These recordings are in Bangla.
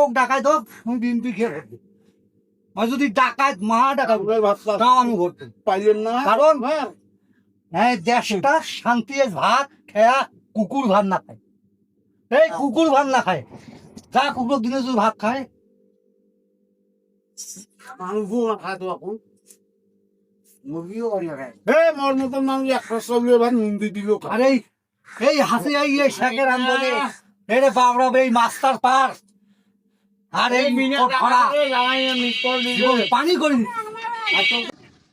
হোক ডাকাত হোক আমি বিএনপি খেয়ে ভরবো। আর যদি ডাকাত মহা ডাকাত তাও আমি ভরবো। পাইলেন না কারণ হ্যাঁ দেশটা শান্তি ভাত খেয়া কুকুর ভাত না খায়। এই কুকুর ভাত না খায়, যা কুকুর দিনে যদি ভাত খায় মাংসও না খায় তো এখন মুরগিও অনেক খায়। মোর মতন মানুষ একটা সবজি ভাত নিন্দি দিল আর এই হাসি এই শেখের আন্দোলনে এরে বাবরা এই মাস্টার পার আর এই পানি করি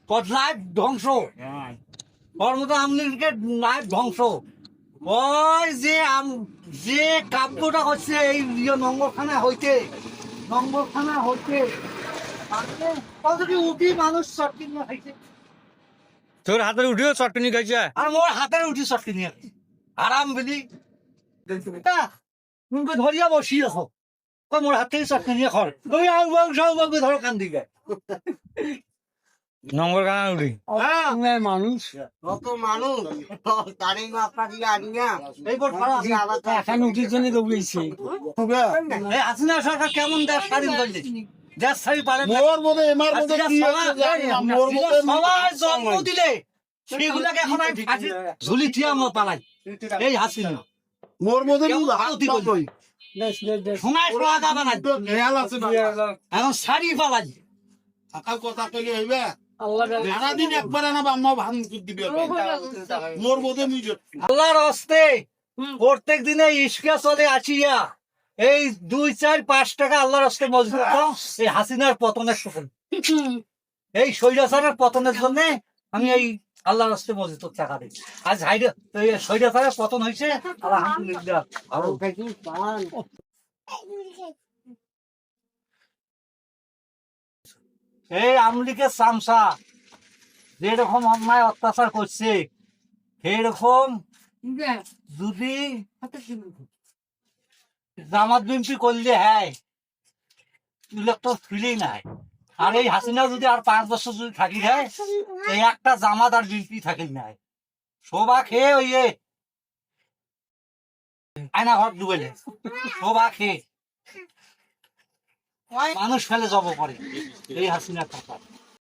তোর লাইফ ধ্বংস, ওর মতো আমলিগের লাইফ ধ্বংস। ওই যে কাব্যটা হচ্ছে এই নম্বরখানা হইতে উঠি মানুষ চটকি নিয়ে খাইছে। তোর হাতের উঠিও চটনি খাইছে আর মোর হাতের উঠি চটকি নিয়ে খাইছে আরাম বিলি তুমি ধরিয়া বসি আছো মোর হাত থেকে চটকি নিয়ে খর ধরো কান দিকে নম্বর কানা উঠি মানুষ কত মানুষ তারিখ আপনার আনিয়া এই বোর্ড এখন উঠির জন্য দৌড়েছে হাসিনা সরকার কেমন দেশ স্বাধীন করছে? দেশ ছাড়ি পারে না। মোর মধ্যে এমার মধ্যে কি মোর মধ্যে সবাই জন্ম দিলে সেগুলাকে এখন আমি ফাঁসি ঝুলি থিয়া আমার পালাই। এই হাসিনা মোর মধ্যে সময় পাওয়া যাবে না, খেয়াল আছে এখন শাড়ি পালাই। থাকার কথা কইলে হইবে সারাদিন একবার না আম্মা ভান দিবে মোর মধ্যে নিজে আল্লাহর হস্তে প্রত্যেক দিনে ইস্কা চলে আসিয়া এই 2-4-5 টাকা আল্লাহর হস্তে মজুদ এই হাসিনার পতনের সফল এই স্বৈরাচারের পতনের জন্য আমি এই আল্লাহর হস্তে মজুদ টাকা দিই। আজ স্বৈরাচারের পতন হয়েছে আলহামদুলিল্লাহ। এই আমলিকে চামচা যেরকম অন্যায় অত্যাচার করছে সেরকম যদি জামাত বিএনপি করলে হ্যাঁ ইলেকট্রন ফিলেই নাই। আর এই হাসিনা যদি আর 5 বছর যদি থাকি হ্যাঁ এই একটা জামাত আর বিএনপি থাকি নাই শোভা খেয়ে ওই আয়না ঘর ডুবেলে শোভা খেয়ে মানুষ ফেলে যাব করে এই হাসিনা কথা।